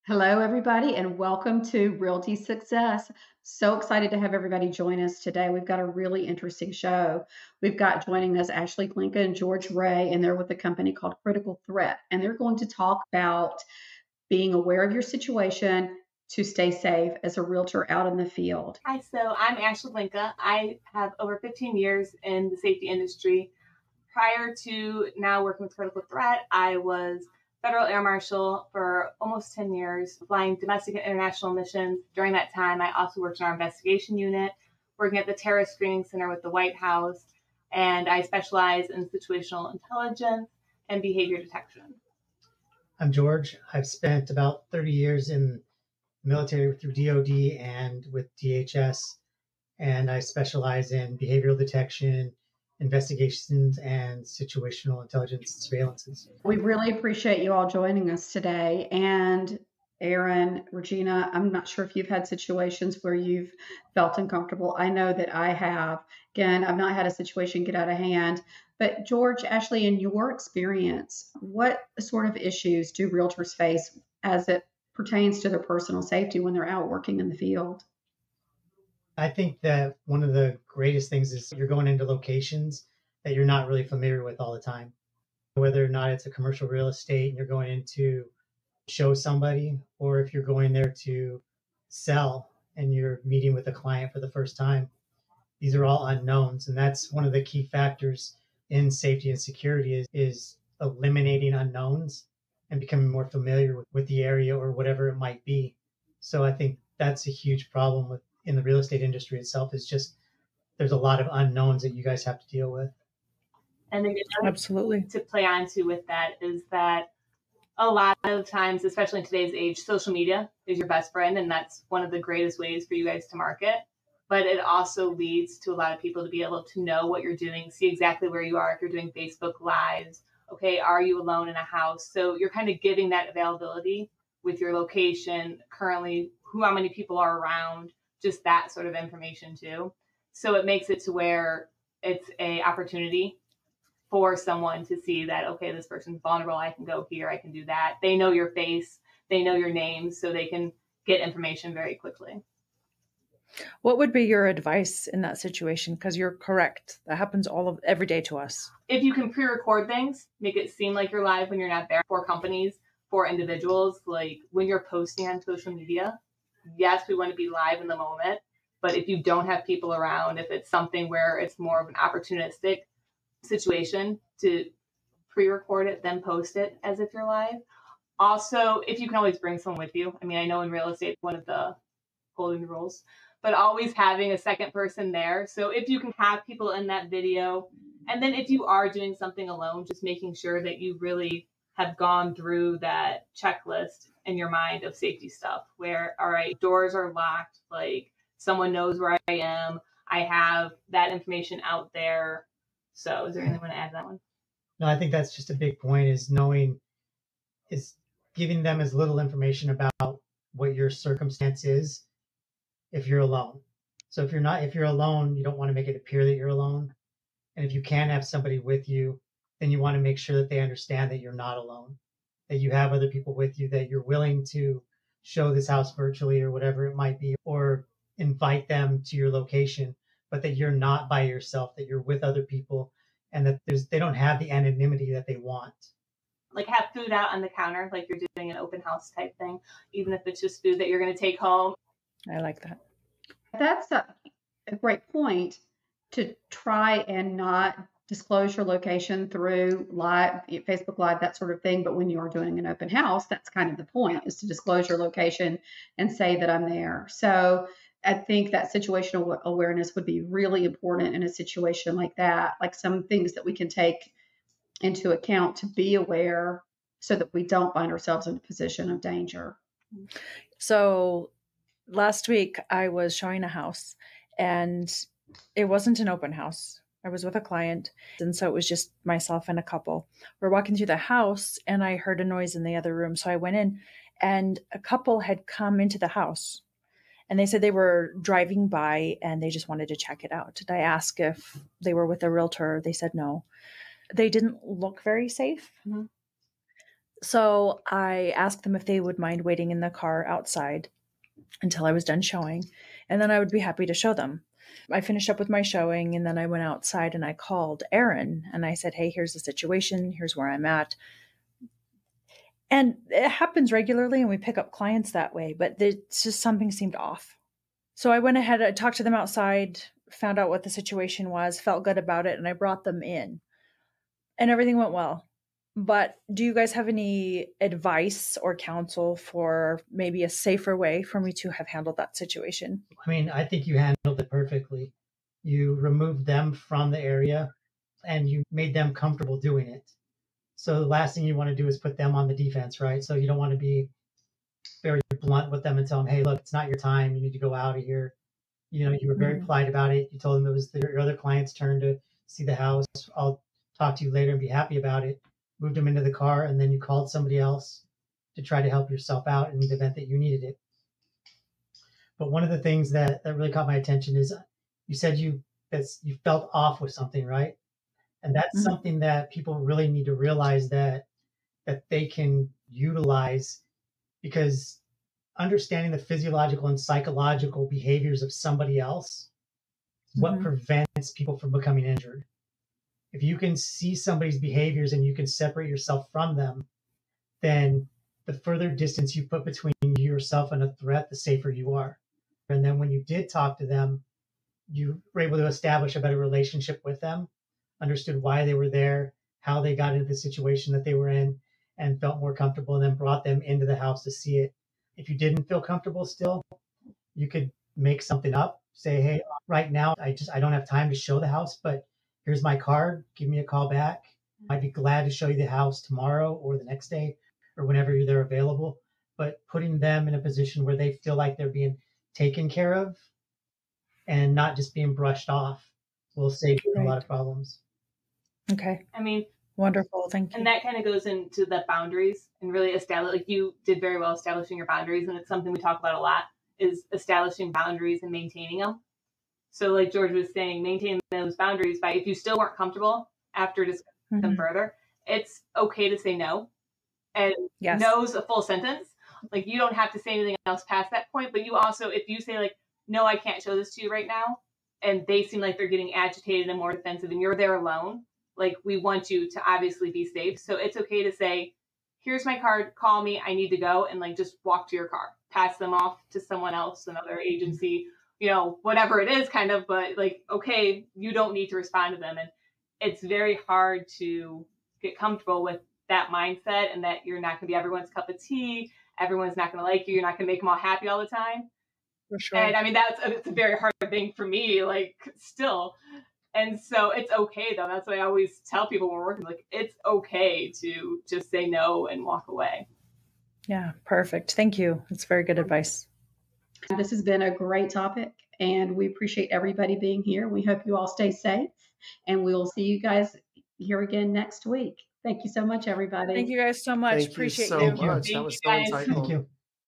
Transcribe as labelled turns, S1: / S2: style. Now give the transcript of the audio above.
S1: Hello, everybody, and welcome to Realty Success. So excited to have everybody join us today. We've got a really interesting show. We've got joining us Ashley Glinka and George Ray, and they're with a company called Critical Threat. And they're going to talk about being aware of your situation to stay safe as a realtor out in the field.
S2: Hi, so I'm Ashley Glinka. I have over 15 years in the safety industry. Prior to now working with Critical Threat, I was Federal Air Marshal for almost 10 years, flying domestic and international missions. During that time, I also worked in our investigation unit, working at the Terrorist Screening Center with the White House, and I specialize in situational intelligence and behavior detection.
S3: I'm George. I've spent about 30 years in the military through DoD and with DHS, and I specialize in behavioral detection, investigations, and situational intelligence and surveillances.
S1: We really appreciate you all joining us today. And Aaron, Regina, I'm not sure if you've had situations where you've felt uncomfortable. I know that I have. Again, I've not had a situation get out of hand. But George, Ashley, in your experience, what sort of issues do realtors face as it pertains to their personal safety when they're out working in the field?
S3: I think that one of the greatest things is you're going into locations that you're not really familiar with all the time. Whether or not it's a commercial real estate and you're going in to show somebody, or if you're going there to sell and you're meeting with a client for the first time, these are all unknowns. And that's one of the key factors in safety and security is eliminating unknowns and becoming more familiar with the area or whatever it might be. So I think that's a huge problem in the real estate industry itself, is just there's a lot of unknowns that you guys have to deal with.
S2: And then absolutely to play on to with that is that a lot of times, especially in today's age, social media is your best friend. And that's one of the greatest ways for you guys to market. But it also leads to a lot of people to be able to know what you're doing, see exactly where you are. If you're doing Facebook Lives, okay, are you alone in a house? So you're kind of giving that availability with your location, currently, how many people are around, just that sort of information too. So it makes it to where it's a opportunity for someone to see that, okay, this person's vulnerable. I can go here. I can do that. They know your face. They know your name, so they can get information very quickly.
S4: What would be your advice in that situation? Because you're correct. That happens every day to us.
S2: If you can pre-record things, make it seem like you're live when you're not there. For companies, for individuals, like when you're posting on social media, yes, we want to be live in the moment. But if you don't have people around, if it's something where it's more of an opportunistic situation, to pre-record it, then post it as if you're live. Also, if you can always bring someone with you. I mean, I know in real estate, one of the golden rules, but always having a second person there. So if you can have people in that video, and then if you are doing something alone, just making sure that you really have gone through that checklist in your mind of safety stuff where, all right, doors are locked, like someone knows where I am. I have that information out there. So is there anything you want to add to that one?
S3: No, I think that's just a big point, is giving them as little information about what your circumstance is if you're alone. So if you're alone, you don't want to make it appear that you're alone. And if you can have somebody with you, then you want to make sure that they understand that you're not alone, that you have other people with you, that you're willing to show this house virtually or whatever it might be, or invite them to your location, but that you're not by yourself, that you're with other people, and that they don't have the anonymity that they want.
S2: Like have food out on the counter, like you're doing an open house type thing, even if it's just food that you're going to take home.
S4: I like that.
S1: That's a great point, to try and not disclose your location through live, Facebook Live, that sort of thing. But when you are doing an open house, that's kind of the point, is to disclose your location and say that I'm there. So I think that situational awareness would be really important in a situation like that, like some things that we can take into account to be aware so that we don't find ourselves in a position of danger.
S4: So last week I was showing a house, and it wasn't an open house. I was with a client, and so it was just myself and a couple. We're walking through the house, and I heard a noise in the other room. So I went in, and a couple had come into the house, and they said they were driving by and they just wanted to check it out. Did I ask if they were with a realtor? They said no. They didn't look very safe.
S2: Mm-hmm.
S4: So I asked them if they would mind waiting in the car outside until I was done showing, and then I would be happy to show them. I finished up with my showing, and then I went outside and I called Aaron and I said, hey, here's the situation. Here's where I'm at. And it happens regularly, and we pick up clients that way, but it's just something seemed off. So I went ahead, I talked to them outside, found out what the situation was, felt good about it, and I brought them in. And everything went well. But do you guys have any advice or counsel for maybe a safer way for me to have handled that situation?
S3: I mean, I think you handled it perfectly. You removed them from the area and you made them comfortable doing it. So the last thing you want to do is put them on the defense, right? So you don't want to be very blunt with them and tell them, hey, look, it's not your time. You need to go out of here. You know, you were very polite about it. You told them it was your other client's turn to see the house. I'll talk to you later and be happy about it. Moved them into the car, and then you called somebody else to try to help yourself out in the event that you needed it. But one of the things that really caught my attention is you said you felt off with something, right? And that's something that people really need to realize that they can utilize, because understanding the physiological and psychological behaviors of somebody else is what prevents people from becoming injured. If you can see somebody's behaviors and you can separate yourself from them, then the further distance you put between yourself and a threat, the safer you are. And then when you did talk to them, you were able to establish a better relationship with them, understood why they were there, how they got into the situation that they were in, and felt more comfortable, and then brought them into the house to see it. If you didn't feel comfortable still, you could make something up, say, hey, right now, I don't have time to show the house, but here's my card. Give me a call back. I'd be glad to show you the house tomorrow or the next day or whenever they're available. But putting them in a position where they feel like they're being taken care of and not just being brushed off will save you a lot of problems.
S4: Okay.
S2: I mean,
S4: wonderful. Thank you.
S2: And that kind of goes into the boundaries and really establish, like you did very well establishing your boundaries. And it's something we talk about a lot, is establishing boundaries and maintaining them. So like George was saying, maintain those boundaries by, if you still weren't comfortable after discussing them further, it's okay to say no. And no's a full sentence. Like you don't have to say anything else past that point. But you also, if you say like, no, I can't show this to you right now, and they seem like they're getting agitated and more defensive and you're there alone, like we want you to obviously be safe. So it's okay to say, here's my card, call me, I need to go, and like just walk to your car, pass them off to someone else, another agency, you know, whatever it is kind of, but like, okay, you don't need to respond to them. And it's very hard to get comfortable with that mindset and that you're not going to be everyone's cup of tea. Everyone's not going to like you. You're not going to make them all happy all the time.
S4: For sure.
S2: And I mean, it's a very hard thing for me, like still. And so it's okay though. That's what I always tell people when we're working, like, it's okay to just say no and walk away.
S4: Yeah, perfect. Thank you. It's very good advice.
S1: This has been a great topic, and we appreciate everybody being here. We hope you all stay safe, and we'll see you guys here again next week. Thank you so much, everybody.
S4: Thank you guys so much.
S5: Thank
S4: Appreciate
S5: you so much.
S2: Thank
S5: That was
S2: you
S5: so
S2: guys.
S5: insightful.
S3: Thank you.